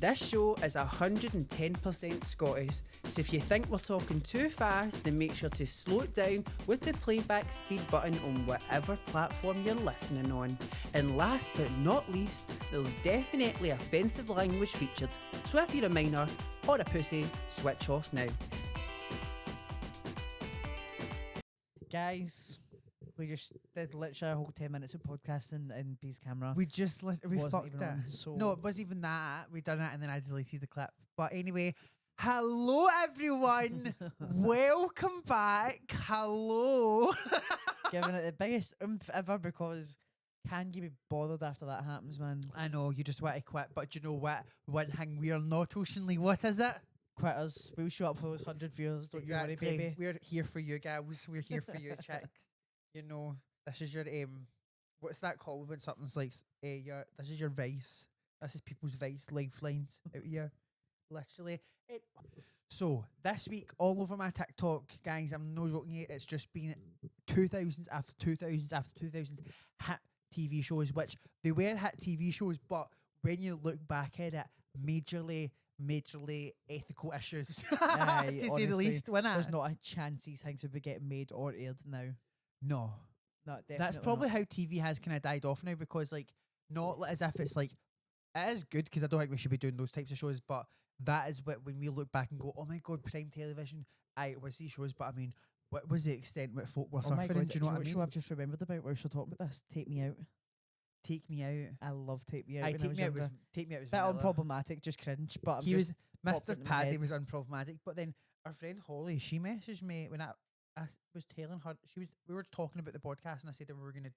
This show is 110% Scottish, so if you think we're talking too fast, then make sure to slow it down with the playback speed button on whatever platform you're listening on. And last but not least, there's definitely offensive language featured, so if you're a minor or a pussy, switch off now. Guys, we just did literally a whole 10 minutes of podcasting in B's camera. We just we Wasn't fucked even it. on, so- No, it wasn't even that. We done it and then I deleted the clip. But anyway, hello everyone. Welcome back. Hello. Giving it the biggest oomph ever because can you be bothered after that happens, man? I know you just want to quit, but you know what? One thing we are not oceanly. What is it? Quitters, we'll show up for those 100 viewers. Don't you worry, baby. We're here for you, gals. We're here for you, chicks. You know, this is your what's that called when something's like this is your vice. This is people's vice lifelines out here. Literally. So this week all over my TikTok, guys, I'm no joking you, it's just been 2000s after 2000s after 2000s hit TV shows, which they were hit TV shows, but when you look back at it, majorly ethical issues. To say honestly, the least, there's not a chance these things would be getting made or aired now. No. Definitely That's probably not. how TV has kind of died off now, because like not as if it's like it is good, because I don't think we should be doing those types of shows, but that is what when we look back and go, oh my god, prime television, it was these shows, but I mean, what was the extent what folk were Oh my suffering? God, Do you know what I mean? show I've just remembered about while we were talking about this? Take Me Out. Take Me Out. I love Take Me Out. Aye, when I was younger. Take Me Out was bit vanilla. unproblematic, just cringe. But He was popped Mr. into my Paddy head. was unproblematic, but then our friend Holly, she messaged me when I was telling her we were talking about the podcast, and I said that we were gonna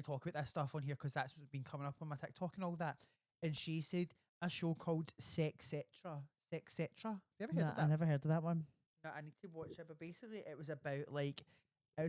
talk about this stuff on here because that's what's been coming up on my TikTok and all that. And she said a show called Sexcetra. Sexcetra. Have you ever heard Nah, of that? I never heard of that one. No, I need to watch it. But basically, it was about like it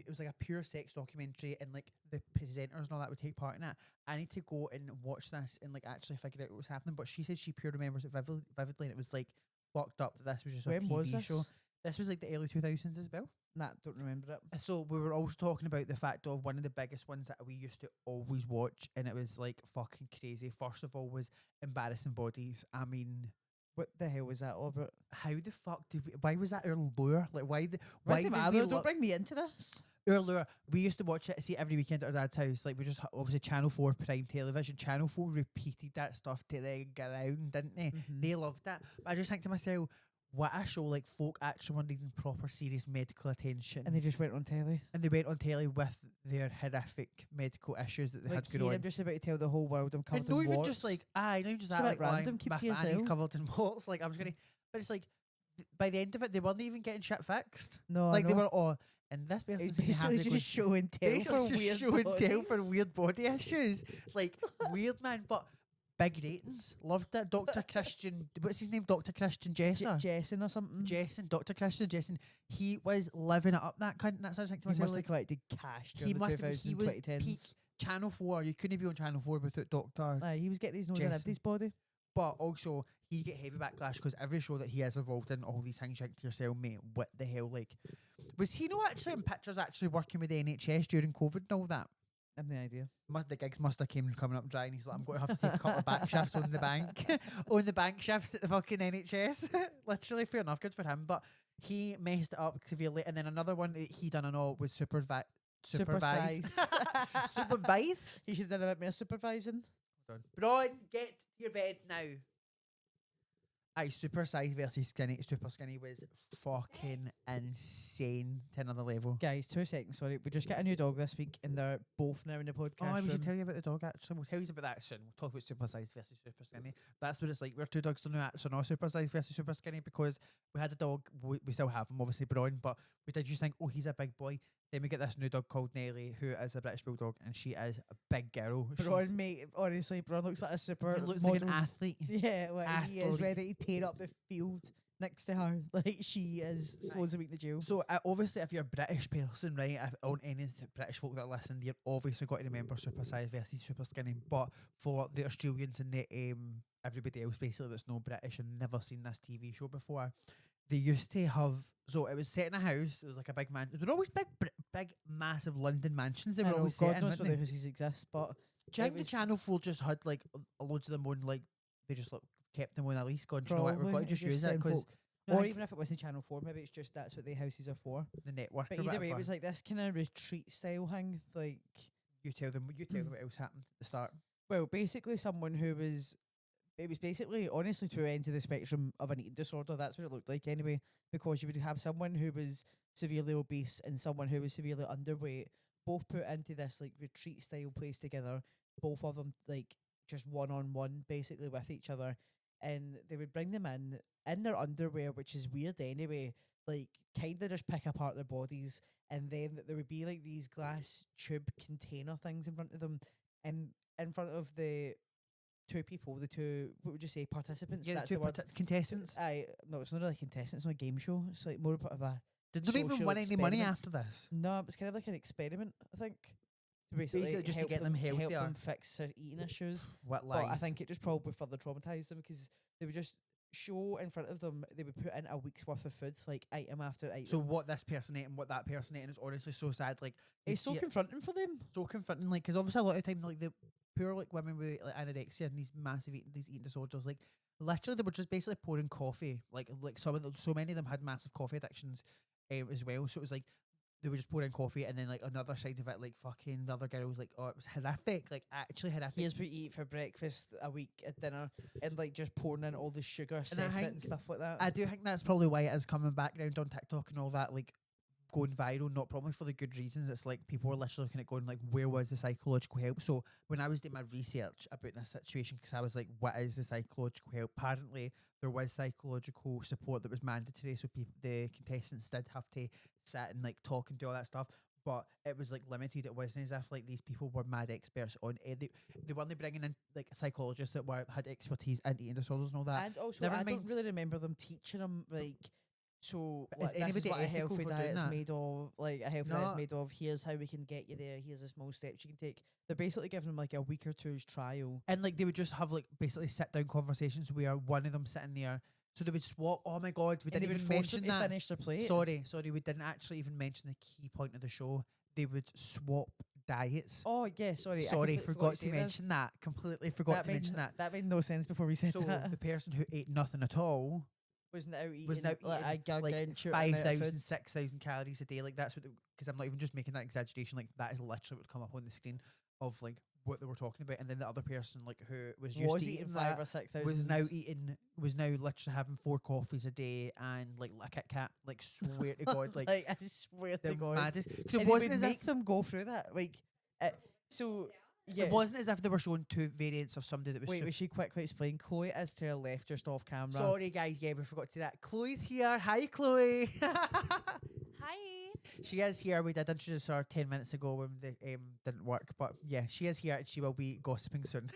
was like a pure sex documentary, and like the presenters and all that would take part in it. I need to go and watch this and like actually figure out what was happening. But she said she pure remembers it vividly, and it was like fucked up that this was just a When TV was this? show. This was like the early 2000s as well. Nah, don't remember it. So we were also talking about the fact of one of the biggest ones that we used to always watch, and it was like fucking crazy. First of all was Embarrassing Bodies. I mean, What the hell was that all about? how the fuck why was that our lure? Like why What's the did matter? we Don't lo- bring me into this. our lure? We used to watch it, see it every weekend at our dad's house. Like we just obviously Channel 4 prime television. Channel 4 repeated that stuff to the ground, didn't they? Mhm. They loved that. But I just think to myself, what a show, like folk actually were needing proper serious medical attention. And they just went on telly. And they went on telly with their horrific medical issues that they Like had going here, on. I'm just about to tell the whole world I'm covered And in not even warts. just like, not even just Just that, a like, bit random, keep my to fanny's yourself. covered in warts. Like, I was gonna, but it's like, by the end of it, they weren't even getting shit fixed. No, Like, I they know. were all, and this person It's said you have basically to just show and tell basically for just weird show and tell for bodies. weird body issues. Like, weird, man, but big ratings. Loved it. Dr. Christian, what's his name? Dr. Christian Jesser. Jessen or something. Jessen, Dr. Christian Jessen. He was living it up, that cunt. That's how I think to He myself. must Like, have collected cash he during the must have, 2000s he and was 2010s. peak Channel 4. You couldn't be on Channel 4 without Dr. Aye, he was getting his nose in Jessen. everybody's body. But also, he get heavy backlash because every show that he is involved in, all these things, you think to yourself, mate, what the hell? Like, was he not actually in pictures actually working with the NHS during COVID and all that? I have no idea. The gigs must have came coming up dry, and he's like, I'm going to have to take a couple of back shifts on the bank. On the bank shifts at the fucking NHS. Literally, fair enough, good for him. But he messed it up severely. And then another one that he done and all was supervise. Supervise. Supervise? He should have done a bit more supervising. Braun, get to your bed now. Aye, super size versus super skinny was fucking insane to another level. Guys, 2 seconds, sorry. We just got a new dog this week and they're both now in the podcast Oh, we room. should tell you about the dog actually. We'll tell you about that soon. We'll talk about super size versus super skinny. That's what it's like. We're two dogs still actually not super size versus super skinny because we had a dog, we still have him, obviously Braun, but we did just think, oh, he's a big boy. Then we get this new dog called Nelly, who is a British Bulldog, and she is a big girl. Braun, mate, honestly, Braun looks like a super He looks like an model. athlete. Yeah, like he is Athlete. ready to tear up the field next to her. Like she is slow as a week in the jail. So obviously, if you're a British person, right, if on any British folk that listen, you're obviously got to remember super size versus super skinny. But for the Australians and the everybody else basically that's no British and never seen this TV show before, they used to have. So it was set in a house. It was like a big man. They were always big, massive London mansions. They I were know, always God set in. knows weren't whether they? houses exist, but Do you think it the was- Channel 4 just had like loads of them on like they just kept them on a lease, going, do you know what, we've got to Probably, just it use it sound because. folk. Or even if it wasn't Channel 4, maybe it's just that's what the houses are for. The network. But or either way, whatever. it was like this kind of retreat style thing. Like, You tell them what else happened at the start. well, basically someone who was, it was basically, honestly, two ends of the spectrum of an eating disorder. That's what it looked like anyway, because you would have someone who was severely obese and someone who was severely underweight, both put into this like retreat style place together, both of them like just one-on-one basically with each other, and they would bring them in their underwear, which is weird anyway, like kind of just pick apart their bodies, and then there would be like these glass tube container things in front of them, and in front of the two people, the two, what would you say, participants? Yeah, That's two the word. contestants. No, it's not really a contestant, it's not a game show. It's like more of a Did they even social win any money experiment. after this? No, it was kind of like an experiment, I think. To Basically just to help get them help healthier. them fix their eating issues. What But lies? I think it just probably further traumatized them because they would just show in front of them, they would put in a week's worth of food, like item after item. so. What this person ate and what that person ate, and it's honestly so sad. Like you It's so see it confronting for them. so confronting. Like because obviously a lot of time, like the poor like women with like anorexia and these massive these eating disorders, like literally they were just basically pouring coffee. Like some of them, so many of them had massive coffee addictions, as well. So it was like they were just pouring coffee, and then like another side of it, like fucking the other girl was like, oh, it was horrific, like actually horrific. Here's what you eat for breakfast a week at dinner, and like just pouring in all the sugar I separate think- and stuff like that. I do think that's probably why it is coming back around on TikTok and all that, like going viral, not probably for the good reasons. It's like people were literally looking at going like, where was the psychological help? So when I was doing my research about this situation, because I was like, what is the psychological help? Apparently there was psychological support that was mandatory, so people, the contestants did have to sit and like talk and do all that stuff. But it was like limited. It wasn't as if like these people were mad experts on it. They weren't bringing in like psychologists that had expertise in eating disorders and all that. And also, Never I don't mind- really remember them teaching them like. So But like, is this is anybody what a ethical healthy for diet doing is that? made of. Like a healthy diet No. is made of. Here's how we can get you there. Here's the small steps you can take. They're basically giving them like a week or two's trial. And like they would just have like basically sit down conversations where one of them sitting there. So they would swap. Oh my god, we And didn't they would even force them mention to that. finish their plate. Sorry, we didn't actually even mention the key point of the show. They would swap diets. Oh yeah, sorry. I Sorry, completely forgot to say this. mention that. Completely forgot to mention that. That made no sense before we said So that. the person who ate nothing at all Was now eating was now like a eating like gargantuan amount of 5,000, food. 6,000 calories a day. Like that's what, because I'm not even just making that exaggeration. Like that is literally what would come up on the screen of like what they were talking about. And then the other person like who was used Was to eating eating 5 that or 6,000. was now literally having 4 coffees a day and like a Kit Kat. Like swear to God, like I swear the to God. maddest. So And it they wasn't would as make if them go through that. Like, so yeah. it wasn't as if they were showing 2 variants of somebody that was. Wait, we should quickly explain. Chloe is to her left, just off camera. Sorry guys, yeah, we forgot to do that. Chloe's here. Hi, Chloe. Hi. She is here. We did introduce her 10 minutes ago when the didn't work, but yeah, she is here and she will be gossiping soon.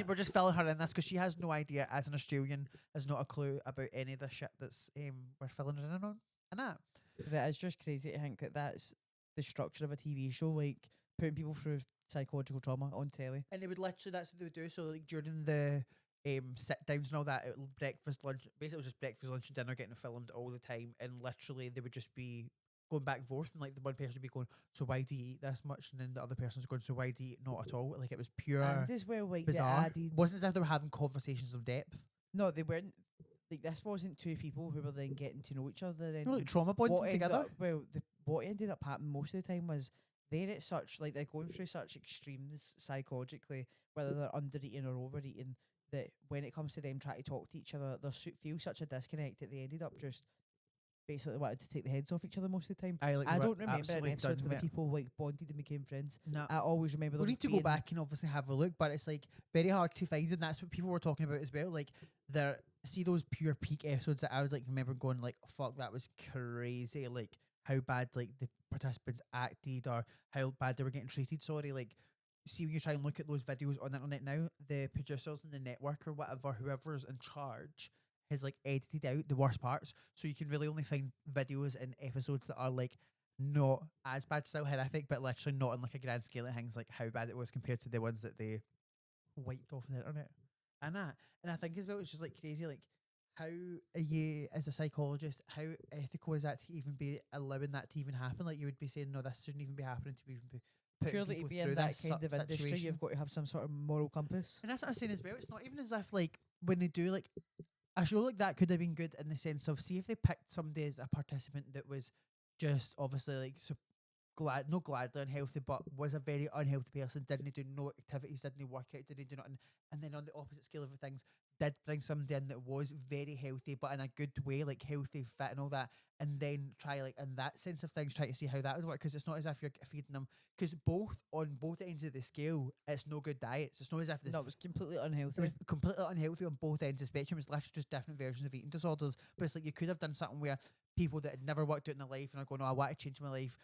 We're just filling her in this because she has no idea, as an Australian, has not a clue about any of the shit that's we're filling her in on. And that. But it is just crazy to think that that's the structure of a TV show, like putting people through psychological trauma on telly. And they would literally, that's what they would do. So like during the sit downs and all that, breakfast, lunch, basically it was just breakfast, lunch and dinner getting filmed all the time. And literally they would just be going back and forth, and like the one person would be going, so why do you eat this much? And then the other person's going, so why do you eat not at all? Like it was pure And as well, like bizarre. they added. Wasn't as if they were having conversations of depth. No, they weren't. Like this wasn't two people who were then getting to know each other. Then You know, like trauma bonding what ended together. up, what ended up happening most of the time was they're at such, like they're going through such extremes psychologically, whether they're under eating or overeating, that when it comes to them trying to talk to each other, they feel such a disconnect that they ended up just basically wanted to take the heads off each other most of the time. I I don't remember an absolutely episode done where the with it. people like bonded and became friends. No. I always remember them. We need to go being- back and obviously have a look, but it's like very hard to find, and that's what people were talking about as well. Like there, see those pure peak episodes that I was like remember going like, fuck, that was crazy. Like how bad like the participants acted or how bad they were getting treated. Sorry, like see when you try and look at those videos on the internet now, the producers and the network or whatever, whoever's in charge has like edited out the worst parts, so you can really only find videos and episodes that are like not as bad, still horrific, but literally not on like a grand scale of things, like how bad it was compared to the ones that they wiped off the internet. And I think as well, it's just like crazy, like how are you as a psychologist, how ethical is that to even be allowing that to even happen? Like you would be saying, no, this shouldn't even be happening to even putting Surely to people be through in that this kind of industry, situation. you've got to have some sort of moral compass. And that's what I'm saying as well. It's not even as if like when they do like a show like that could have been good in the sense of, see if they picked somebody as a participant that was just obviously like not gladly unhealthy, but was a very unhealthy person, didn't do no activities, didn't work out, didn't do nothing, and then on the opposite scale of things, did bring somebody in that was very healthy, but in a good way, like healthy, fit, and all that, and then try like in that sense of things, try to see how that would work, because it's not as if you're feeding them, because on both ends of the scale, it's no good diets. It's not as if No, it was completely it unhealthy. was completely unhealthy on both ends of the spectrum. It's literally just different versions of eating disorders. But it's like you could have done something where people that had never worked out in their life and are going, "No, I want to change my life."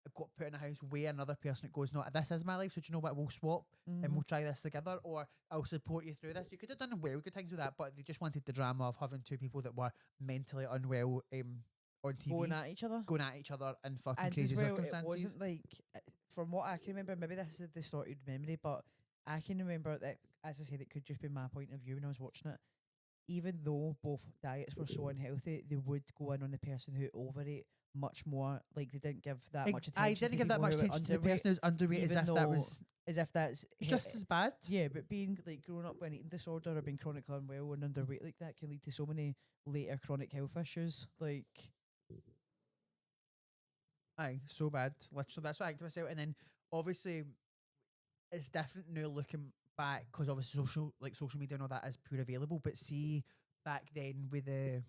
I got put in a house with another person that goes, "No, this is my life, so do you know what? We'll swap and we'll try this together, or I'll support you through this." You could have done well good things with that, but they just wanted the drama of having two people that were mentally unwell on TV Going at each other. in fucking And crazy as well, circumstances. it wasn't like, from what I can remember, maybe this is a distorted memory, but I can remember that, as I said, it could just be my point of view when I was watching it. Even though both diets were so unhealthy, they would go in on the person who overate much more. Like, they didn't give that much attention. I didn't to give that people much who were attention to the underweight, person who's underweight, as even if that though- was as if that's just as bad. Yeah, but being like growing up with an eating disorder or being chronically unwell and underweight like that can lead to so many later chronic health issues. Like, Aye, so bad. Literally, that's what I think to myself. And then obviously, it's different now looking back, because obviously social media and all that is pure available. But see, back then with the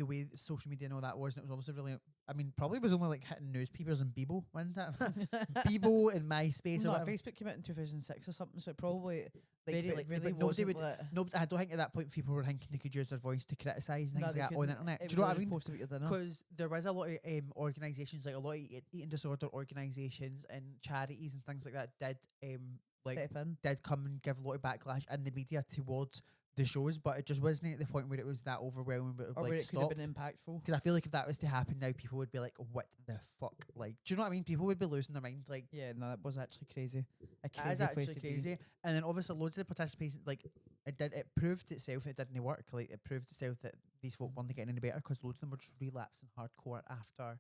way social media and all that was, and it was obviously really. I mean, probably was only like hitting newspapers and Bebo, wasn't it? Bebo and MySpace. no, or whatever. Facebook came out in 2006 or something, so it probably Very, it like, really but nobody wasn't would- like, No, I don't think at that point people were thinking they could use their voice to criticise and no, things they like that on the couldn't. internet. It Do you know was what I just mean? post about your dinner. Because there was a lot of organisations, like a lot of eating disorder organisations and charities and things like that Step in. did come and give a lot of backlash in the media towards the shows, but it just wasn't at the point where it was that overwhelming, but Or like where it could have stopped. been impactful. Because I feel like if that was to happen now, people would be like, "What the fuck?" Like, do you know what I mean? People would be losing their mind. Like, Yeah, no, that was actually crazy. A it crazy is place actually to crazy. And then obviously loads of the participation, like it proved itself it didn't work. Like it proved itself that these folk weren't getting any better, because loads of them were just relapsing hardcore after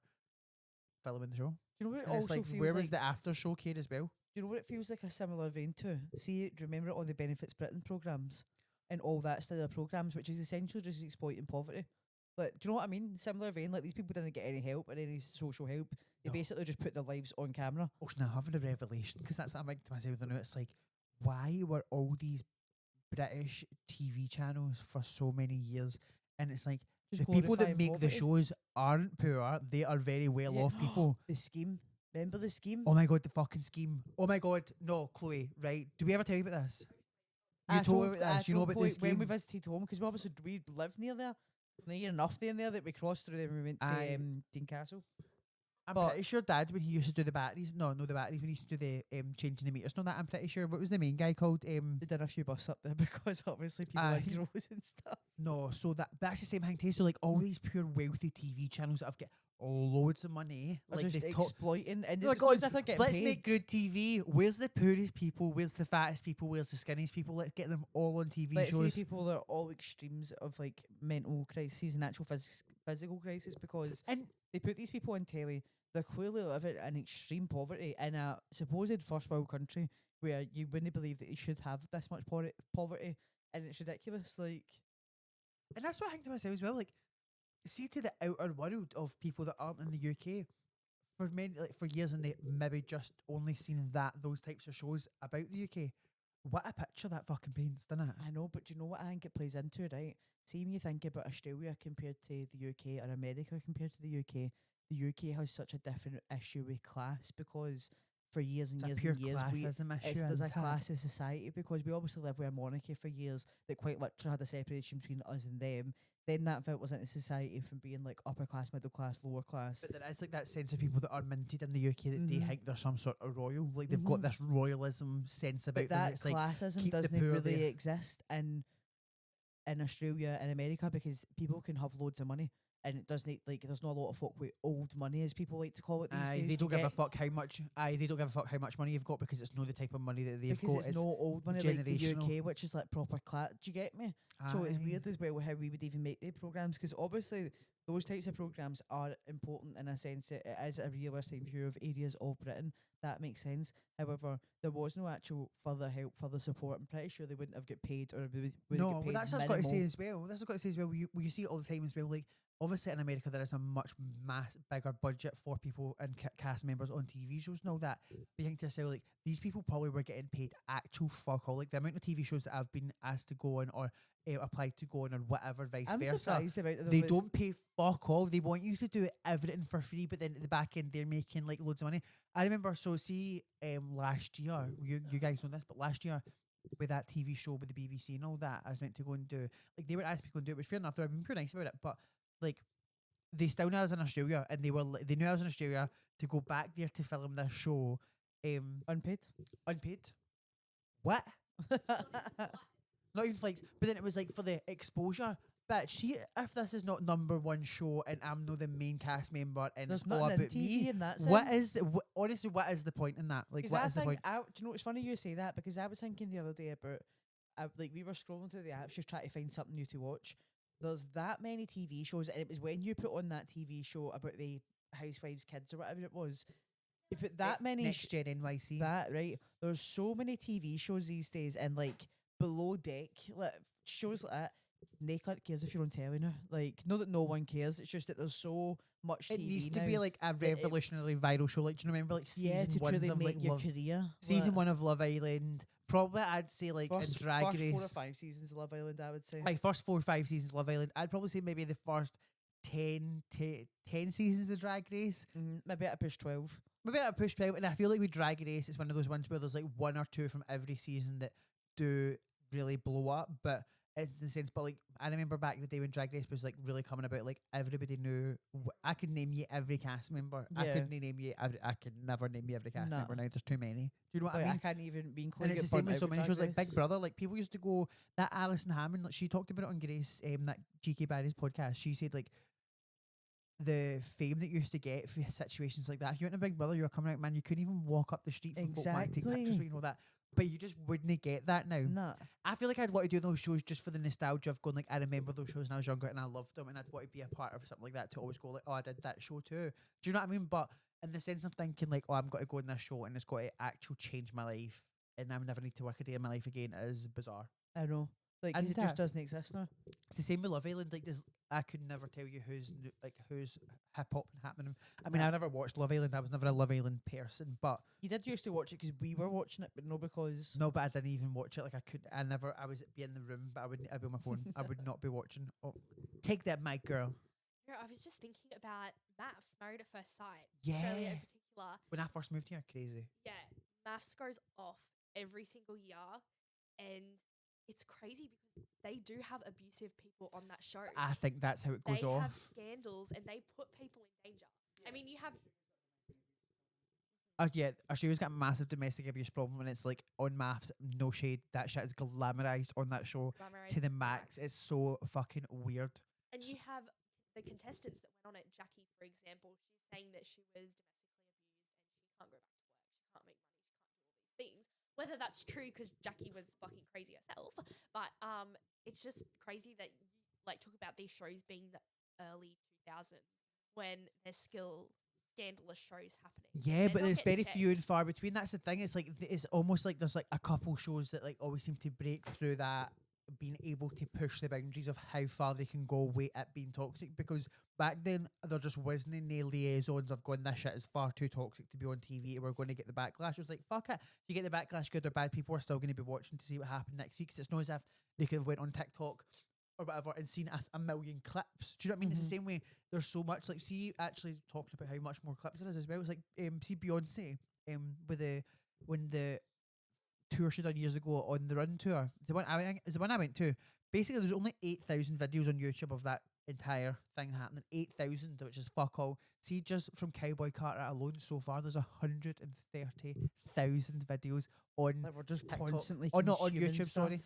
filming the show. Do you know what it And it's also like, feels where like? was the after show kid as well? Do you know what it feels like a similar vein to? See, do you remember all the Benefits Britain programmes and all that style of programmes, which is essentially just exploiting poverty? Like, do you know what I mean? Similar vein, like these people didn't get any help or any social help. They No. basically just put their lives on camera. Oh, now having a revelation, because that's what I'm thinking to myself now. It's like, why were all these British TV channels for so many years? And it's like, Just the people that glorifying make the poverty. shows aren't poor; they are very well Yeah. off people. The scheme. Remember the scheme? Oh my god, the fucking scheme! Oh my god, no, Chloe, right? Do we ever tell you about this? You I told me about I this. You know told about Chloe the scheme. when we visited home, because we obviously we lived near there. Near enough there that we crossed through there when we went to Aye. Dean Castle. I'm but- pretty sure Dad, when he used to do the batteries, no, the batteries, when he used to do the changing the meters, no, that I'm pretty sure. What was the main guy called? They did a few busts up there because obviously people Aye. like heroes and stuff. No, so that's the same thing too. So like all these pure wealthy TV channels that have got loads of money, Or like just they talk. exploiting and Like, it's not as if they're getting let's paid. make good TV. Where's the poorest people? Where's the fattest people? Where's the skinniest people? Let's get them all on TV Let's see shows. people that are all extremes of like mental crises and actual physical crisis, because And they put these people on telly. They're clearly living in extreme poverty in a supposed first world country where you wouldn't believe that you should have this much poverty, and it's ridiculous. Like, And that's what I think to myself as well. Like, see to the outer world of people that aren't in the UK for many, like for years, and they maybe just only seen those types of shows about the UK. What a picture that fucking paints, doesn't it? I know, but do you know what I think it plays into, right? See, when you think about Australia compared to the UK or America compared to the UK has such a different issue with class, because for years and It's a years pure and years classism issue. there's a isn't it? class of society, because we obviously lived with a monarchy for years that quite literally had a separation between us and them. Then that filters into society from being like upper class, middle class, lower class. But there is like that sense of people that are minted in the UK that they Mhm. think they're some sort of royal. Like they've got Mhm. this royalism sense about But them. that It's like, classism keep the doesn't poor really there. exist in Australia and America, because people can have loads of money, and it doesn't like there's not a lot of folk with old money, as people like to call it these aye, days. they You don't give a get- fuck how much. Aye, they don't give a fuck how much money you've got, because it's not the type of money that they've because got. it's no old money like the generational. UK, which is like proper class. Do you get me? So it's Aye. weird as well how we would even make the programs, because obviously those types of programs are important in a sense. It is a realistic view of areas of Britain, that makes sense. However, there was no actual further help, further support. I'm pretty sure they wouldn't have got paid, or would No, get paid well, that's what I've got to say minimal. as well. That's what I've got to say as well. You see it all the time as well. Like, obviously in America, there is a much bigger budget for people and cast members on TV shows and all that. But you think to yourself, like, these people probably were getting paid actual fuck all. Like, the amount of TV shows that I've been asked to go on or applied to go on or whatever, vice I'm versa. surprised about that. They don't pay fuck all. They want you to do everything for free, but then at the back end, they're making like loads of money. I remember, so see, last year, you guys know this, but last year, with that TV show with the BBC and all that, I was meant to go and do, like, they were asking me to go and do it, which fair enough, they've been pretty nice about it, but like, they still knew I was in Australia, and they knew I was in Australia to go back there to film this show, Unpaid. unpaid. What? Not even flights, but then it was like for the exposure. But she, if this is not #1 show and I'm not the main cast member and There's it's all nothing about in TV me, in that what sense. is honestly what is the point in that? Like, Because what I is the think, point? do you know it's funny you say that, because I was thinking the other day about, like, we were scrolling through the apps just trying to find something new to watch. There's that many TV shows, and it was when you put on that TV show about the Housewives kids or whatever it was. You put that many Next Gen NYC. that right. There's so many TV shows these days, and like below deck, like shows like that. Naked cares if you're on telly now. Like, not that no one cares. It's just that there's so much. It TV needs to now be like a that it- revolutionary viral show. Like, do you remember like yeah, season to ones truly of make like your Love, career. season 1 of Love Island? Probably I'd say like in Drag first Race. 4 or 5 seasons of Love Island, I would say. My first 4 or 5 seasons of Love Island. I'd probably say maybe the first 10 to 10 seasons of Drag Race. Maybe at a push 12. Maybe at a push 12. And I feel like with Drag Race, it's one of those ones where there's like 1 or 2 from every season that do really blow up. But it's in the sense, but like I remember back in the day when Drag Race was like really coming about, like everybody knew. I could name you every cast member. I Yeah. couldn't name you. I could never name you every cast Nah. member now. There's too many. Do you know what Like, I I mean? can't even be And included. it's the same with so many shows like Big Brother. Like people used to go, that Alison Hammond, like she talked about it on Grace, that GK Barry's podcast. She said like the fame that you used to get for situations like that. If you went to Big Brother, you were coming out, man, you couldn't even walk up the street from folk might take pictures Exactly. with you and all that. But you just wouldn't get that now. Nah. I feel like I'd want to do those shows just for the nostalgia of going like, I remember those shows when I was younger and I loved them, and I'd want to be a part of something like that to always go like, oh, I did that show too. Do you know what I mean? But in the sense of thinking like, oh, I'm going to go in this show and it's got to actually change my life and I never need to work a day in my life again is bizarre. I know. Like, 'cause And it just doesn't exist now. It's the same with Love Island. Like, I could never tell you who's hip hop happening. I mean, I never watched Love Island. I was never a Love Island person. But You did used to watch it because we were watching it, but no, because no, but I didn't even watch it. Like, I could. I never. I would be in the room, but I'd be on my phone. I would not be watching. Oh, take that, my girl. No, I was just thinking about Maths, Married at First Sight. Yeah. Australia in particular. When I first moved here, crazy. Yeah, Maths goes off every single year, and it's crazy because they do have abusive people on that show. I think that's how it goes they off. have scandals and they put people in danger. I mean, you have Yeah, Australia's got a massive domestic abuse problem, and it's like on Maths, no shade. That shit is glamorized on that show glamorized to the to max. It's so fucking weird. And you have the contestants that went on it. Jackie, for example, she's saying that she was domestically abused and she can't go back to work. She can't make money. She can't do all these things. Whether that's true, because Jackie was fucking crazy herself, but it's just crazy that you like talk about these shows being the early 2000s when there's still scandalous shows happening. Yeah, They're but not there's getting very few and checked. far between. That's the thing. It's like it's almost like there's like a couple shows that like always seem to break through that, being able to push the boundaries of how far they can go with it being toxic. Because back then there just wasn't any liaisons of going, this shit is far too toxic to be on TV and we're going to get the backlash. It was like, fuck it. If you get the backlash, good or bad, people are still going to be watching to see what happened next week. 'Cause it's not as if they could have went on TikTok or whatever and seen a million clips. Do you know what I mean? It's the same way. There's so much, like, see, actually talking about how much more clips there is as well. It's like, see Beyonce, with when the tour she done years ago on the Run tour, the one I went to. Basically, there's only 8,000 videos on YouTube of that entire thing happening. 8,000, which is fuck all. See, just from Cowboy Carter alone so far, there's 130,000 videos on like, we're just TikTok. constantly. Oh, not on consuming YouTube. stuff. Sorry,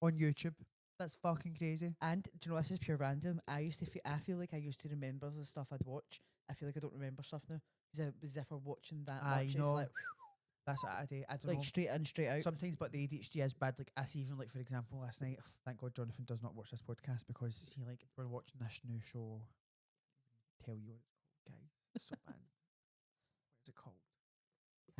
on YouTube. That's fucking crazy. And do you know, this is pure random. I feel like I used to remember the stuff I'd watch. I feel like I don't remember stuff now because as if we're watching that I much. know. It's like That's what I do. I don't like know. straight in, straight out. Sometimes, but the ADHD is bad. Like I see, even like for example, last night. Thank God Jonathan does not watch this podcast because see, like we're watching this new show. Tell you what it's called, guys. It's so bad. What is it called?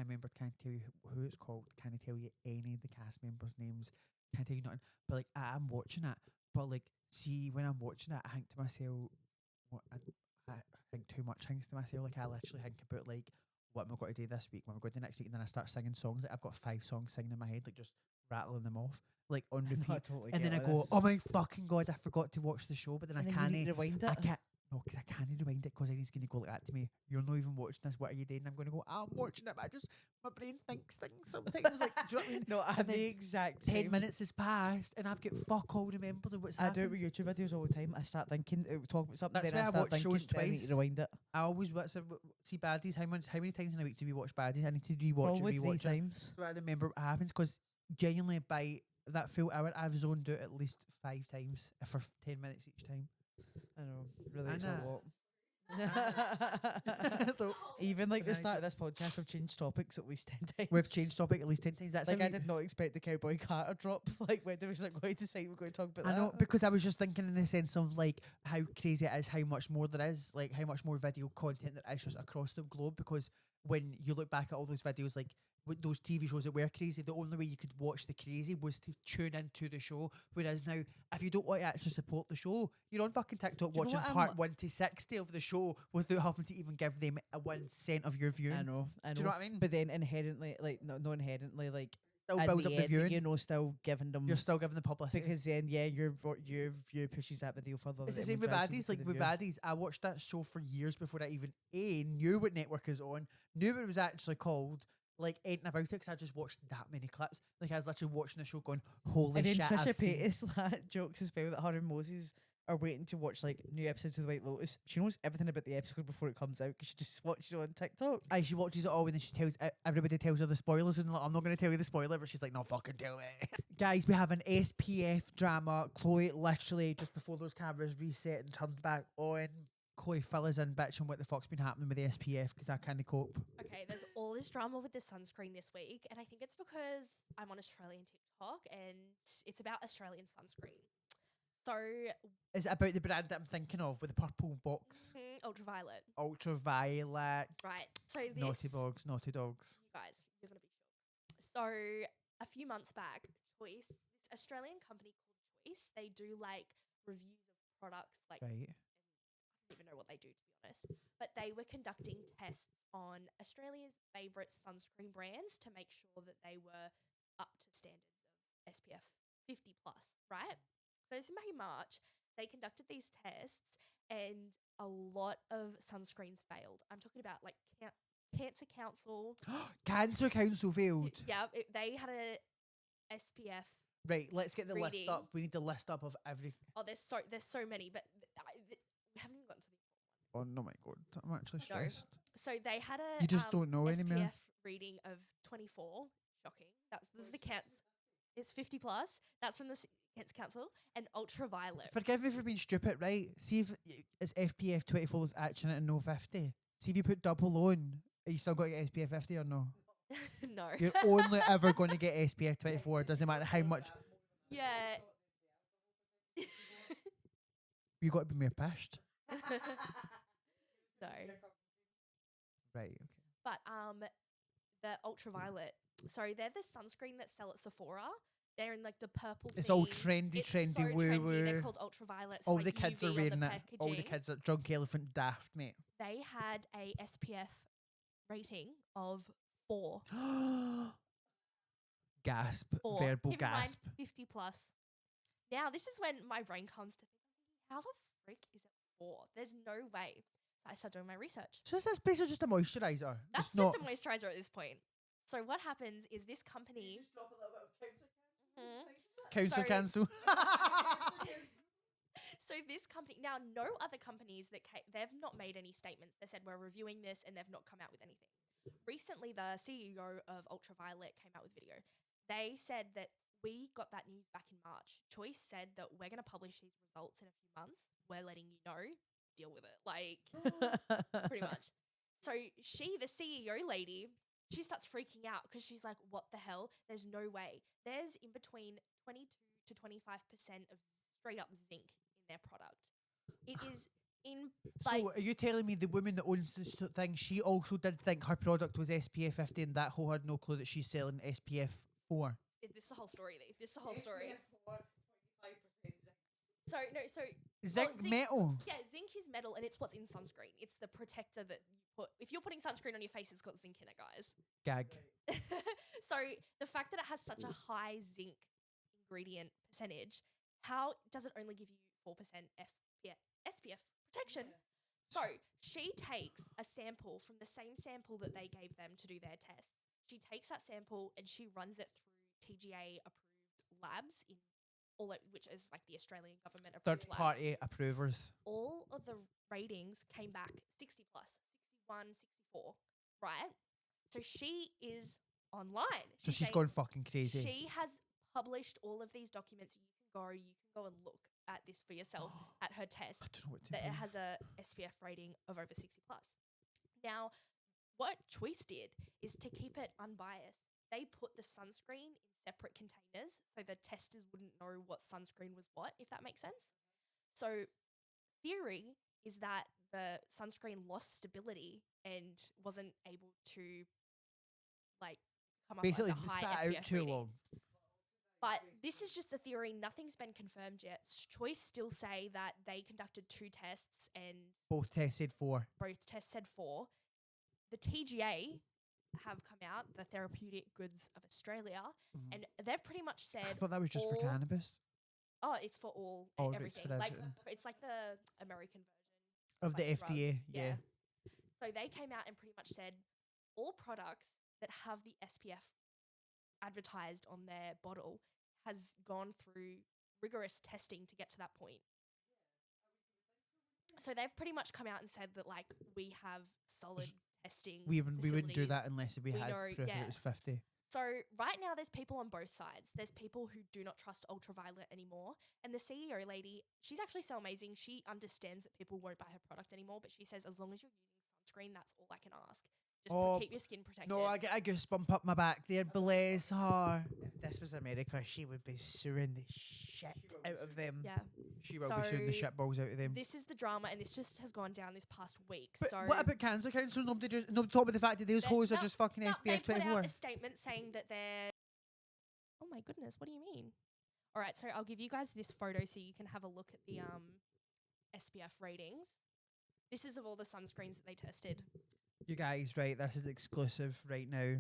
can't remember, can't tell you who it's called, can't tell you any of the cast members' names, can't tell you nothing. But like I'm watching it, but like see when I'm watching it, I think to myself, what I think too much things to myself. Like I literally think about like what am I going to do this week, what am I going to do next week, and then I start singing songs. Like I've got 5 songs singing in my head, like just rattling them off, like on repeat. I totally And get then I like go, this. oh my fucking god, I forgot to watch the show, but then And I then can't. you need to rewind it. I can't. No, because I can't rewind it because then he's going to go like that to me. You're not even watching this. What are you doing? I'm going to go, I'm watching it, but my brain thinks things sometimes. Like, do you know what I mean? No, I And have then the exact 10 same. minutes has passed and I've got fuck all remembered of what's I do it happened. with YouTube videos all the time. I start thinking, talk about something, That's then why I I start watch thinking, shows then I need twice. to rewind it. I always see Baddies. How many times in a week do we watch Baddies? I need to rewatch Probably and 3 rewatch it. times. So I remember what happens because genuinely by that full hour I've zoned out at least 5 times for 10 minutes each time. I know, really, I it's a know. lot. So Even like the Right. start of this podcast, we've changed topics at least 10 times. we've changed topic at least 10 times. That's Like how I we- did not expect the Cowboy Carter drop. Like when they was like going to say we're going to talk about I that. know, because I was just thinking in the sense of like how crazy it is, how much more there is, like how much more video content there is just across the globe. Because when you look back at all those videos, like with those TV shows that were crazy, the only way you could watch the crazy was to tune into the show. Whereas now, if you don't want to actually support the show, you're on fucking TikTok Do you know watching what I'm part like- 1 to 60 of the show without having to even give them a 1 cent of your viewing. I know. Do you know what I mean? But then inherently, like not inherently, like Still at builds the up the end, viewing. you know, still giving them You're still giving the publicity. because then your view pushes that video further. It's the then same with drives Baddies. people Like to with the view. Baddies, I watched that show for years before I even knew what network is on, knew what it was actually called. Like anything about it, because I just watched that many clips. Like I was literally watching the show, going, "Holy And then shit!" I've Trisha seen. Paytas like, jokes as well that her and Moses are waiting to watch like new episodes of The White Lotus. She knows everything about the episode before it comes out because she just watches it on TikTok. Aye, she watches it all and then she tells everybody tells her the spoilers and like, I'm not going to tell you the spoiler, but she's like, no, fucking tell me. Guys, we have an SPF drama. Chloe literally just before those cameras reset and turned back on. Chloe, fill us in, bitch, on what the fuck's been happening with the SPF because I can't cope. Okay, there's all this drama with the sunscreen this week, and I think it's because I'm on Australian TikTok and it's about Australian sunscreen. So, Is it about the brand that I'm thinking of with the purple box? ultraviolet, Ultraviolet. right? So this, Naughty dogs, naughty dogs. you guys, you're gonna be shocked. So a few months back, Choice, this Australian company called Choice, they do like reviews of products, like Right. I don't even know what they do to be honest, but they were conducting tests on Australia's favourite sunscreen brands to make sure that they were up to standards of SPF 50 plus, right? So this is back in March. They conducted these tests and a lot of sunscreens failed. I'm talking about like Cancer Council. Cancer Council failed. Yeah, they had a SPF. Right, let's get the list Reading. up. We need the list up of every. Oh, there's so many, but we haven't even gotten to the Oh no, my god, I'm actually No. stressed. So they had a You just don't know SPF anymore. reading of 24. Shocking. This is the Cancer. It's 50 plus. That's from the Cancer Council and ultraviolet. Forgive me for being stupid, right? See if it's SPF 24 is action and no 50. See if you put double on, are you still got to get SPF 50 or no? No. You're only ever going to get SPF 24. It doesn't matter how much. Yeah. You got to be more pissed. No. Right. Okay. But the ultraviolet. Sorry, they're the sunscreen that sell at Sephora. They're in like the purple. It's all theme. trendy, It's trendy, so woo trendy. woo. They're called ultraviolet. It's All like the kids UV are on wearing the it. All the packaging. kids are drunk elephant daft, mate. They had a SPF rating of 4. Gasp. 4. Verbal Keep in mind, gasp. 50 plus. Now, this is when my brain comes to think, how the frick is it 4? There's no way. So I started doing my research. So that's basically just a moisturiser. That's It's just not. a moisturizer at this point. So what happens is this company. Mhm. Council So- cancel. So this company now, no other companies that they've not made any statements. They said we're reviewing this, and they've not come out with anything. Recently, the CEO of Ultraviolet came out with video. They said that we got that news back in March. Choice said that we're going to publish these results in a few months. We're letting you know. Deal with it, like pretty much. So she, the CEO lady, she starts freaking out because she's like, "What the hell? There's no way. There's in between 22 to 25% of straight up zinc in their product. It is in So like are you telling me the woman that owns this thing, she also did think her product was SPF 50 and that hoe had no clue that she's selling SPF 4? this is the whole story, Lee. This is the whole story. So no, so Zinc zinc- metal. yeah, zinc is metal, and it's what's in sunscreen. It's the protector that you put. If you're putting sunscreen on your face, it's got zinc in it, guys. Gag. So the fact that it has such a high zinc ingredient percentage, how does it only give you 4% SPF protection? So she takes a sample from the same sample that they gave them to do their tests. She takes that sample and she runs it through TGA approved labs in which is like the Australian government approved Third labs. party approvers. All of the ratings came back 60 plus, 61, 64, right? So she is online. So she's going fucking crazy. She has published all of these documents. You can go and look at this for yourself at her test. I don't know what to That it believe. has a SPF rating of over 60 plus. Now, what Choice did is to keep it unbiased. They put the sunscreen in separate containers so the testers wouldn't know what sunscreen was what, if that makes sense. So theory is that the sunscreen lost stability and wasn't able to like come up Basically, as a high sat SPF out too rating. long. But this is just a theory. Nothing's been confirmed yet. Choice still say that they conducted 2 tests and Both tested for. both tests said 4. The TGA have come out, the Therapeutic Goods of Australia, and they've pretty much said I thought that was just for all- cannabis. Oh, it's for all Oh, it's everything. for Like everything. it's like the American version Of the like drug. FDA, yeah. So they came out and pretty much said all products that have the SPF advertised on their bottle has gone through rigorous testing to get to that point. So they've pretty much come out and said that like we have solid testing. We wouldn't do that facilities. unless we had know, proof that yeah. it was 50. So right now there's people on both sides. There's people who do not trust ultraviolet anymore. And the CEO lady, she's actually so amazing. She understands that people won't buy her product anymore, but she says as long as you're using sunscreen, that's all I can ask. Just keep your skin protected. No, I get a goosebump up my back there, bless her. If this was America, she would be suing the shit out of them. Yeah. She will be shooting the So, shitballs out of them. This is the drama, and this just has gone down this past week. But so what about Cancer Council? Nobody talk about the fact that those hoes are just fucking they SPF put 24. out a statement saying that they're. Oh my goodness! What do you mean? All right, so I'll give you guys this photo so you can have a look at the SPF ratings. This is of all the sunscreens that they tested. You guys, right, this is exclusive right now.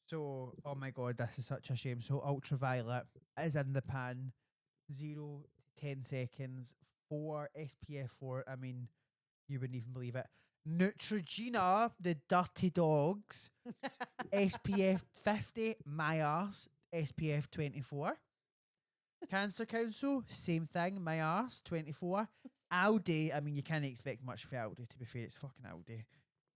So, oh my god, this is such a shame. So, ultraviolet is in the pan, 0 to 10 seconds, 4 SPF 4. I mean, you wouldn't even believe it. Neutrogena, the dirty dogs, SPF 50, my arse, SPF 24. Cancer Council, same thing, my arse, 24. Aldi, I mean, you can't expect much for Aldi, to be fair, it's fucking Aldi.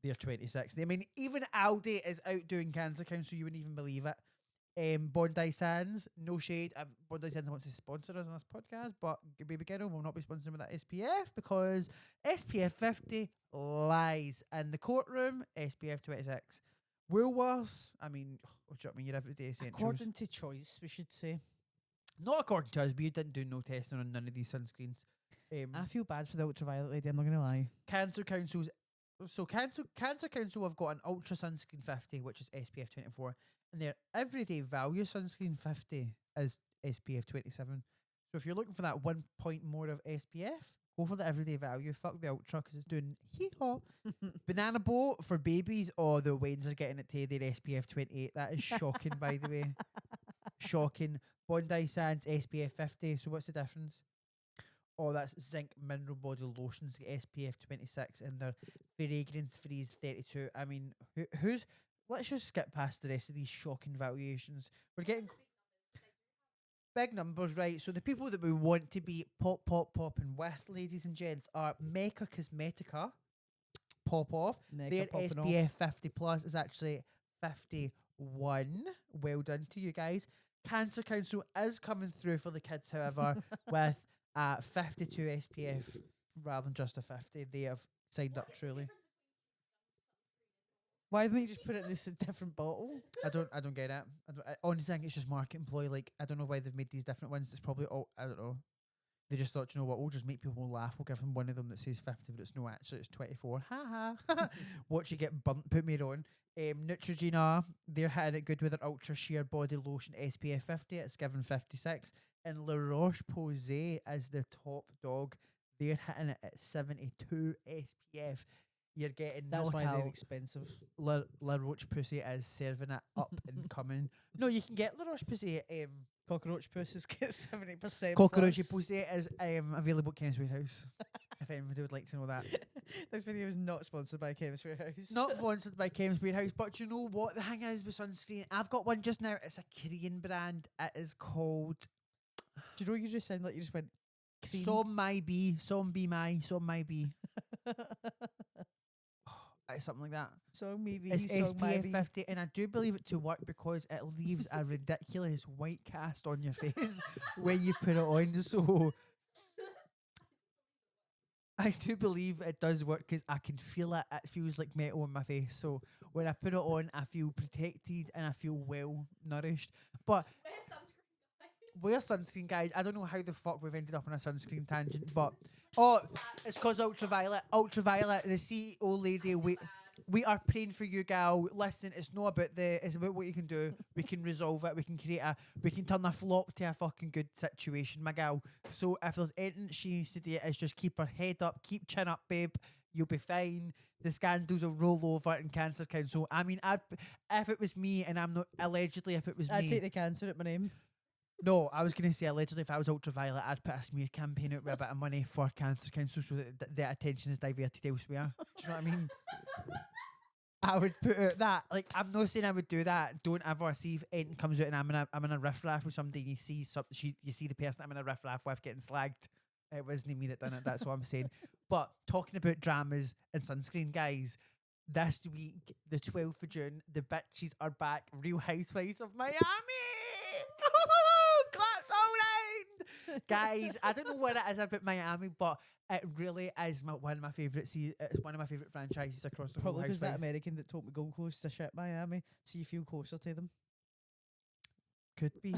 They're 26. I mean, even Aldi is outdoing Cancer Council, you wouldn't even believe it. Bondi Sands, no shade. Bondi Sands wants to sponsor us on this podcast, but Baby Girl will not be sponsoring with that SPF because SPF 50 lies in the courtroom, SPF 26. Woolworths, I mean, what do you mean, your everyday essentials? According to Choice, we should say. Not according to us, we didn't do no testing on none of these sunscreens. I feel bad for the ultraviolet lady, I'm not going to lie. Cancer Council's Cancer Council have got an ultra sunscreen 50, which is SPF 24, and their everyday value sunscreen 50 is SPF 27. So if you're looking for that 1 point more of SPF, go for the everyday value. Fuck the ultra because it's doing hee-haw. Banana boat for babies. Oh, the Waynes are getting it to their SPF 28. That is shocking, by the way. Shocking. Bondi Sands SPF 50. So what's the difference? Oh, that's zinc mineral body lotions SPF 26 and their fragrance freeze 32. I mean, who's? Let's just skip past the rest of these shocking valuations. We're getting big numbers, right? So the people that we want to be popping with, ladies and gents, are Mecca Cosmetica. Pop off. Their SPF 50 plus is actually 51. Well done to you guys. Cancer Council is coming through for the kids, however, with 52 SPF rather than just a 50. They have signed up truly. Why didn't you just put it in this different bottle? I don't get it. I honestly think it's just market employ. Like, I don't know why they've made these different ones. It's probably all, I don't know. They just thought, you know what, we'll just make people laugh. We'll give them one of them that says 50, but it's no, actually, it's 24. Ha ha. Watch you get burnt, put me on. Neutrogena, they're hitting it good with their Ultra Sheer Body Lotion SPF 50. It's given 56. And La Roche-Posay is the top dog. They're hitting it at 72 SPF. You're getting That's not why they're out. expensive. La Roche-Posay is serving it up and coming. No, you can get La Roche-Posay. Cockroach pussies get 70%. Cockroach plus. Posay is available at Chemist Warehouse. If anybody would like to know that. This video is not sponsored by Chemist Warehouse. Not sponsored by Chemist Warehouse, but you know what the thing is with sunscreen? I've got one just now. It's a Korean brand. It is called Do you know you just sound like you just went cream? Som My Be. Som Be My. Som My Be. It's something like that. Song maybe. It's song SPF maybe. 50, and I do believe it to work because it leaves a ridiculous white cast on your face when you put it on. So I do believe it does work because I can feel it. It feels like metal on my face. So when I put it on, I feel protected and I feel well nourished. But wear sunscreen, guys. I don't know how the fuck we've ended up on a sunscreen tangent, but it's because ultraviolet. Ultraviolet. The CEO lady. We are praying for you, gal. Listen, it's not about it's about what you can do. We can resolve it. We can we can turn a flop to a fucking good situation, my gal. So if there's anything she needs to do, is just keep her head up, keep chin up, babe. You'll be fine. The scandals will roll over in Cancer Council. I mean, if it was me, and I'm not allegedly, if it was I'd me, take the cancer at my name. no, I was going to say allegedly if I was ultraviolet, I'd put a smear campaign out with a bit of money for Cancer Council so that the attention is diverted elsewhere. Do you know what I mean? I would put out that. Like, I'm not saying I would do that. Don't ever see if anything comes out and I'm in a riff-raff with somebody and you see the person I'm in a riff-raff with getting slagged. It wasn't me that done it, that's what I'm saying. But talking about dramas and sunscreen, guys, this week, the 12th of June, the bitches are back. Real Housewives of Miami! Claps all round! Guys, I don't know what it is about Miami, but it really is one of my favourite it's one of my favourite franchises across the Probably whole because that Housewives. American that told me Gold Coast to shit Miami, so you feel closer to them. Could be.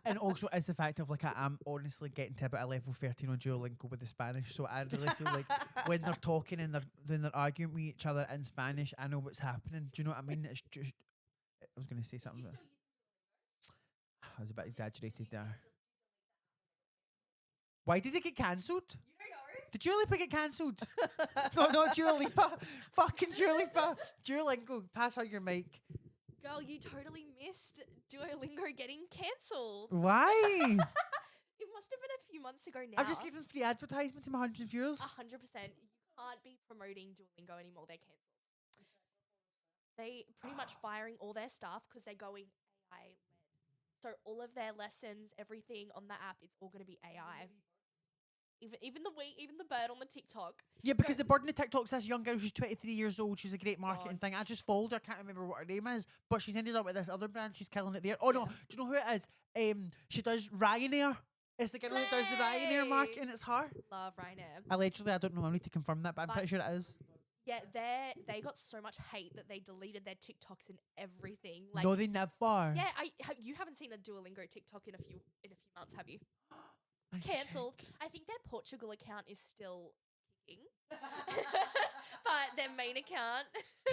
And also it's the fact of like I'm honestly getting to about a level 13 on Duolingo with the Spanish, so I really feel like when they're talking and they're arguing with each other in Spanish, I know what's happening. Do you know what I mean? It's just I was going to say something. I was a bit exaggerated there. Why did it get cancelled? You don't know? Did Dua Lipa get cancelled? No, not Dua Lipa. Fucking Dua Lipa. Duolingo, pass out your mic. Girl, you totally missed Duolingo getting cancelled. Why? It must have been a few months ago now. I'm just giving free advertisement to my 100 viewers. 100%. You can't be promoting Duolingo anymore. They're cancelled. They pretty much firing all their staff because they're going AI led. So all of their lessons, everything on the app, it's all going to be AI. Even the bird on the TikTok. Yeah, because the bird in the TikTok's this young girl, she's 23 years old, she's a great marketing thing. I just followed her, I can't remember what her name is, but she's ended up with this other brand, she's killing it there. Oh no, do you know who it is? She does Ryanair. It's the girl that does the Ryanair marketing, it's her. Love Ryanair. Allegedly, I don't know, I need to confirm that, but I'm pretty sure it is. Yeah, they got so much hate that they deleted their TikToks and everything. Like, No, they never. yeah, you haven't seen a Duolingo TikTok in a few months, have you? I need to check. Cancelled. I think their Portugal account is still kicking, but their main account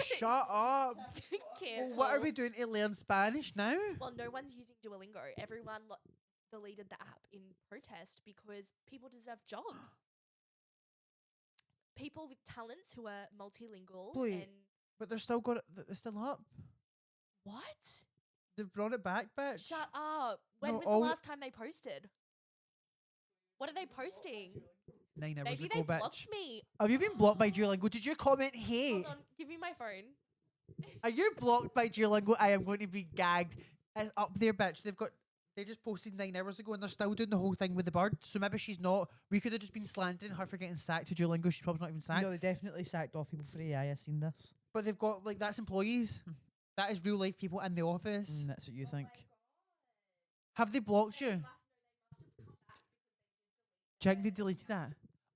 Shut up. cancelled. Well, what are we doing to learn Spanish now? Well, no one's using Duolingo. Everyone deleted the app in protest because people deserve jobs. People with talents who are multilingual Wait. and But they're still got it, they're still up. what? They've brought it back, bitch. Shut up. When No, was all- the last time they posted? What are they posting? 9 hours Maybe ago, they bitch. blocked me. Have you been blocked by Duolingo? Did you comment hate? Hold on, give me my phone. Are you blocked by Duolingo? I am going to be gagged. It's up there, bitch. They just posted 9 hours ago and they're still doing the whole thing with the bird. So maybe she's not. We could have just been slandering her for getting sacked to Duolingo. She's probably not even sacked. No, they definitely sacked off people for AI. I've seen this. But they've got, like, that's employees. That is real life people in the office. That's what you think. Have they blocked you? Do you think they deleted that?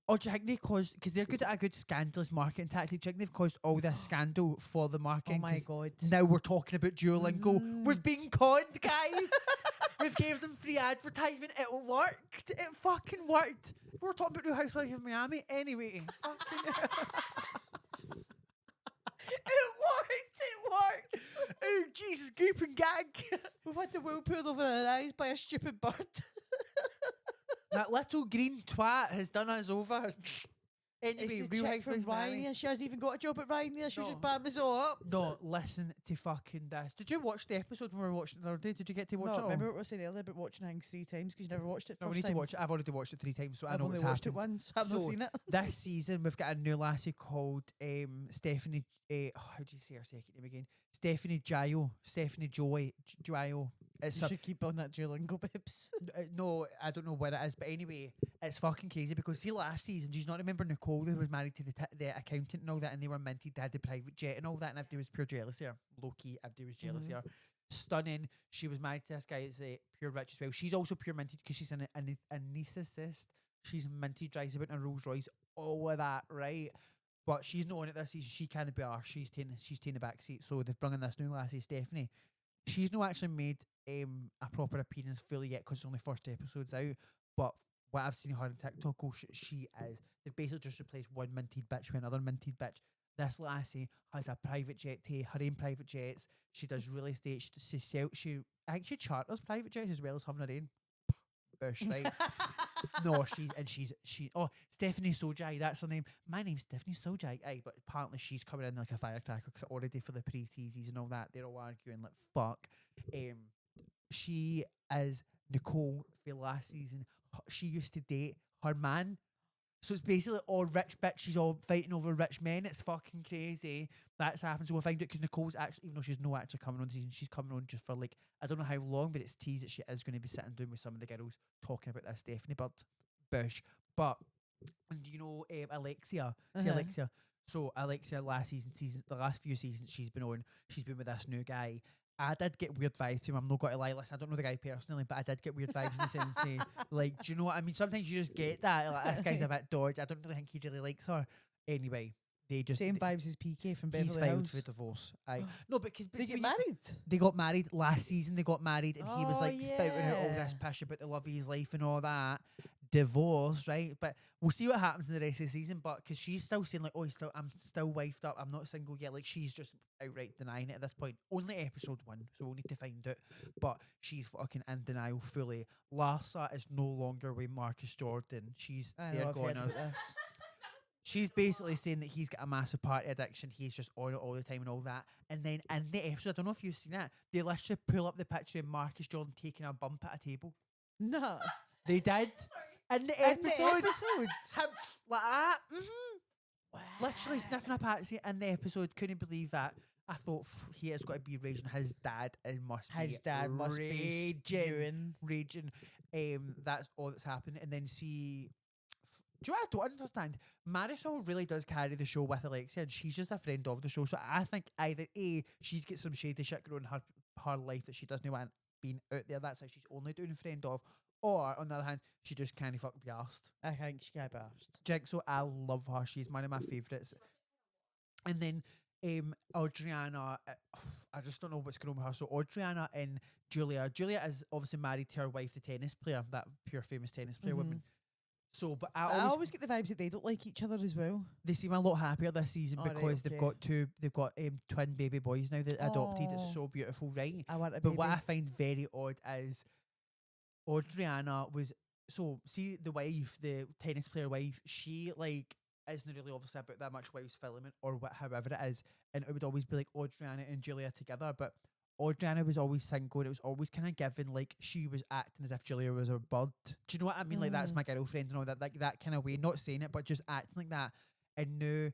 Or do you think they caused, because they're good at a good scandalous marketing tactic, do you think they've caused all this scandal for the Oh marketing? my 'Cause god. now we're talking about Duolingo. Mhm. We've been conned, guys. We've gave them free advertisement. It worked. It fucking worked. We're talking about Real Housewives of Miami. Anyway, fucking It worked. oh, Jesus, goop and gag. We've had the wool pulled over our eyes by a stupid bird. That little green twat has done us over. Anyway, It's the Real chick Housewives from of Miami. Ryanair. She hasn't even got a job at Ryanair. She was No. just bam us all up. No, listen to fucking this. Did you watch the episode when we were watching it the other day? Did you get to watch No, it all? remember what we were saying earlier about watching things 3 times because you never watched it No, first we need time. to watch it. I've already watched it 3 times, so I I've know only what's watched happened. it once. I've not So, seen it. This season, we've got a new lassie called Stephanie. How do you say her second name again? Stephanie Gio. Stephanie Joy. Gio. It's You her, should keep on that Duolingo, babes. no, I don't know what it is, but anyway, it's fucking crazy because see, last season, do you not remember Nicole who was married to the accountant and all that, and they were minted, they had the private jet and all that, and if there was pure jealousy, or low key, if there was jealousy, or stunning, she was married to this guy that's pure rich as well. She's also pure minted because she's an anaesthetist. She's minted, drives about in a Rolls Royce, all of that, right? But she's not on it this season. She can't be ours. She's taking the back seat. So they've brought in this new lassie, Stephanie. She's not actually made a proper appearance fully yet because it's only first episode's out. But what I've seen her on TikTok, she is. They've basically just replaced one minted bitch with another minted bitch. This lassie has a private jet to her own private jets. She does real estate. I think she charters private jets as well as having her own. Bush, right? No, oh, Stephanie Sojai, that's her name. My name's Stephanie Sojai. Aye, but apparently she's coming in like a firecracker because already for the pre-teases and all that, they're all arguing like fuck. She is Nicole for last season. She used to date her man. So it's basically all rich bitches all fighting over rich men. It's fucking crazy. That's happened. So we'll find out because Nicole's actually, even though she's not actually coming on the season, she's coming on just for like, I don't know how long, but it's teased that she is going to be sitting down with some of the girls talking about this Stephanie Bird Bush. But, and you know, Alexia, see Alexia. So Alexia the last few seasons she's been with this new guy. I did get weird vibes from him. I'm not going to lie. Listen, I don't know the guy personally, but I did get weird vibes in the sense of, like, do you know what I mean? Sometimes you just get that. Like, this guy's a bit dodgy. I don't really think he really likes her. Anyway, they just... Same vibes as PK from He's Beverly filed Hills. for divorce. Aye. No, because... They get married? They got married last season. They got married and he was like spouting out all yeah. this pish about the love of his life and all that. Divorce, right? But we'll see what happens in the rest of the season. But because she's still saying like, oh, I'm still wifed up. I'm not single yet. Like she's just outright denying it at this point. Only episode 1, so we'll need to find out. But she's fucking in denial fully. Larsa is no longer with Marcus Jordan. She's there going us. She's basically saying that he's got a massive party addiction. He's just on it all the time and all that. And then in the episode, I don't know if you've seen it, they literally pull up the picture of Marcus Jordan taking a bump at a table. No. They did. In the episode. Him, like that. Wow. Literally sniffing a patsy in the episode. Couldn't believe that. I thought he has got to be raging. His dad must be raging. That's all that's happened. And then see... Do you know what I don't understand? Marisol really does carry the show with Alexia, and she's just a friend of the show. So I think either A, she's got some shady shit going on in her life that she doesn't want being out there. That's how she's only doing friend of. Or on the other hand, she just can't fuck be arsed. I think she can't be arsed. Jigsaw, I love her. She's one of my favourites. And then Audriana, I just don't know what's going on with her. So Audriana and Julia. Julia is obviously married to her wife, the tennis player, that pure famous tennis player woman. So, but I always get the vibes that they don't like each other as well. They seem a lot happier this season because right, okay. they've got twin baby boys now that adopted. It's so beautiful, right? I want a But baby. what I find very odd is Audriana was, so see the wife, the tennis player wife, she like isn't really obviously about that much wife's filament or however it is, and it would always be like Audriana and Julia together, but Audriana was always single and it was always kind of given like she was acting as if Julia was her bud. Do you know what I mean? Like that's my girlfriend and all that, like that kind of way, not saying it but just acting like that. And now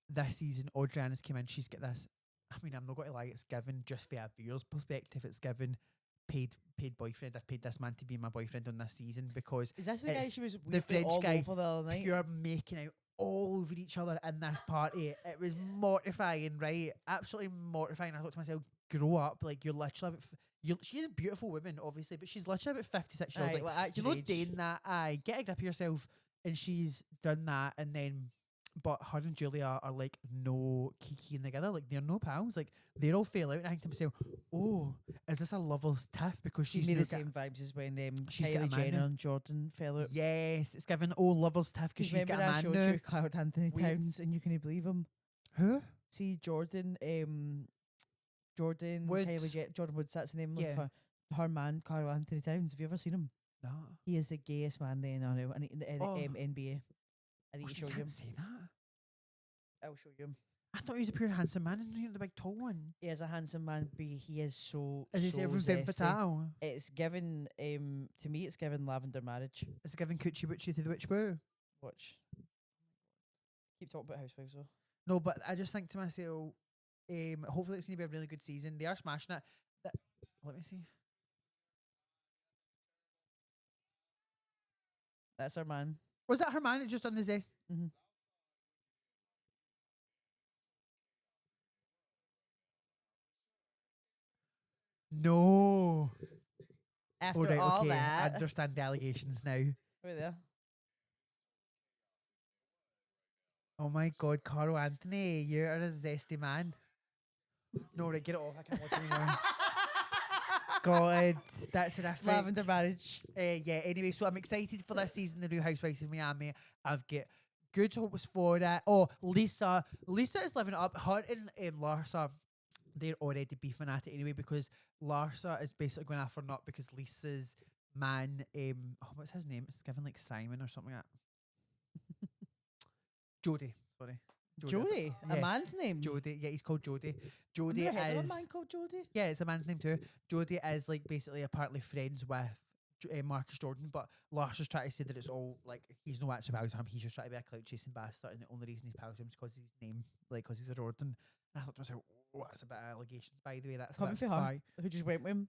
this season Audriana's came in, she's got this, I mean I'm not going to lie, it's given just for a viewer's perspective, it's given paid boyfriend. I've paid this man to be my boyfriend on this season because is this the guy she was the French all guy over the other night? pure making out all over each other in this party. It was mortifying, right? Absolutely mortifying. I thought to myself, grow up. Like you're literally she's a beautiful woman, obviously, but she's literally about 56 years old. Like, well, you're not doing that. Aye, get a grip of yourself. and she's done that, and then. But her and Julia are like no kikiing together, like they're no pals, like they all fail out. And I think to myself, oh, is this a lovers tiff because She she's made now the same vibes as when she's got a Kylie man Jenner now. and Jordan fell out. Yes, it's given lovers tiff because she's got Remember a I man showed now. you Cloud Anthony We- Towns and you couldn't believe him. Who? See Jordan, Woods. Jordan Woods, that's the name Yeah. of her man, Carl Anthony Towns. Have you ever seen him? No. He is the gayest man in the NRL and in the Oh. NBA. I need Oh, to you show you him. can't say that. I'll show you him. I thought he was a pure handsome man. Isn't he the big tall one? He is a handsome man, but he is so. Is so it every femme zesty. fatale? It's given to me. It's given lavender marriage. Is it giving coochie butchie to the witch boo? Watch. Keep talking about housewives though. No, but I just think to myself, hopefully it's going to be a really good season. They are smashing it. Let me see. That's our man. Was that her man? It's just on the zest. Mm-hmm. No. After Oh, right, all okay. I that, understand the allegations now. right there. Oh my God, Carl Anthony, you're a zesty man. No, right, get it off. I can't watch it anymore. God, that's horrific. Lavender marriage. Yeah, anyway, so I'm excited for this season, The Real Housewives of Miami. I've got good hopes for it. Oh, Lisa is living it up. Her and Larsa, they're already beefing at it anyway because Larsa is basically going after nut because Lisa's man, what's his name? It's given like Simon or something like that. Jody, sorry. Jody, Yeah. a man's name. Jody, yeah, he's called Jody. I've Jody never heard of is a man called Jody. yeah, it's a man's name too. Jody is like basically apparently friends with Marcus Jordan, but Larsa's trying to say that it's all like he's no actually pals with him. He's just trying to be a clout chasing bastard, and the only reason he's pals with him is because his name, like because he's a Jordan. And I thought to myself, oh, that's a bit of allegations. By the way, that's Coming a bit for her, far. who just went with him.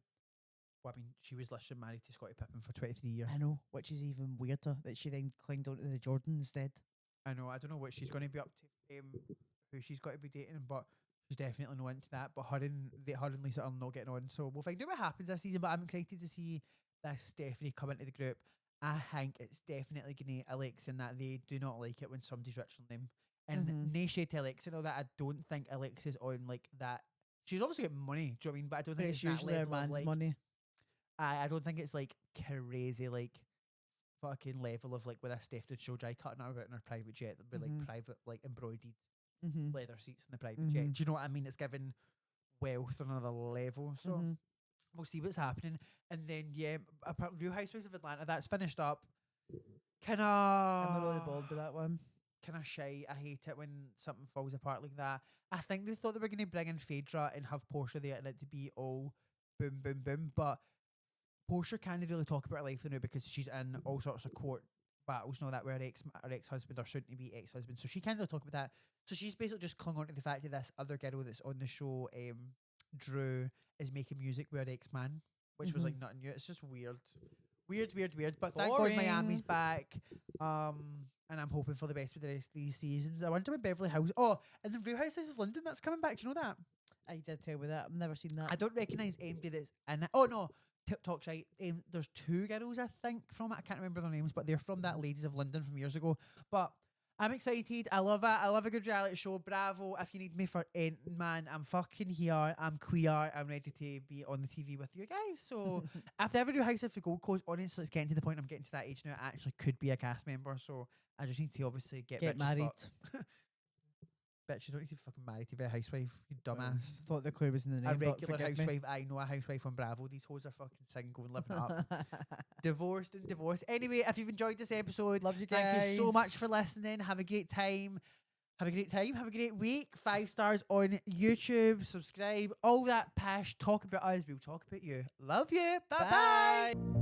Well, I mean, she was literally married to Scottie Pippen for 23 years. I know, which is even weirder that she then clinged on to the Jordan instead. I know. I don't know what she's going to be up to. Who she's got to be dating, but she's definitely not into that. But her and Lisa are not getting on, so we'll find out what happens this season. But I'm excited to see this Stephanie come into the group. I think it's definitely going to Alexa in that they do not like it when somebody's richer than them. And no shade to Alexa and all that. I don't think Alexa's on like that. She's obviously got money. Do you know what I mean? But I don't But think it's that usually her level of, man's like, money. I don't think it's like crazy like fucking level of like with a Steph did show dry cutting her out in her private jet with like private like embroidered Mm-hmm. leather seats in the private jet. Do you know what I mean? It's given wealth on another level. So we'll see what's happening. And then Real Housewives of Atlanta, that's finished up. I'm not really bold with that one. Kind of shy. I hate it when something falls apart like that. I think they thought they were going to bring in Phaedra and have Portia there and it to be all boom, boom, boom. But Portia can't really talk about her life now because she's in all sorts of court battles and all that where her ex-husband or shouldn't be ex-husband. So she can't really talk about that. So she's basically just clung on to the fact that this other girl that's on the show, Drew, is making music with her ex-man, which was like nothing new. It's just weird. Weird. But thank God Miami's back. And I'm hoping for the best with the rest of these seasons. I wonder when Beverly House. Oh, and the Real Housewives of London, that's coming back. Do you know that? I did tell me that. I've never seen that. I don't recognise anybody that's in it. Oh no, TikTok's right. There's two girls I think from it. I can't remember their names, but they're from that Ladies of London from years ago. But I'm excited. I love it. I love a good reality show. Bravo. If you need me for anything, man, I'm fucking here. I'm queer. I'm ready to be on the TV with you guys. So if they ever do House of the Gold Coast, honestly, it's getting to the point I'm getting to that age now. I actually could be a cast member. So I just need to obviously get rich as married. fuck. Bitch, you don't need to be fucking married to be a housewife, you dumbass. Thought the clue was in the name. A but regular forgive me. housewife. I know a housewife on Bravo. These hoes are fucking single and living it up. Divorced and divorced. Anyway, if you've enjoyed this episode, Love you guys. thank you so much for listening. Have a great time. Have a great time. Have a great week. 5 stars on YouTube. Subscribe. All that pish. Talk about us. We'll talk about you. Love you. Bye bye.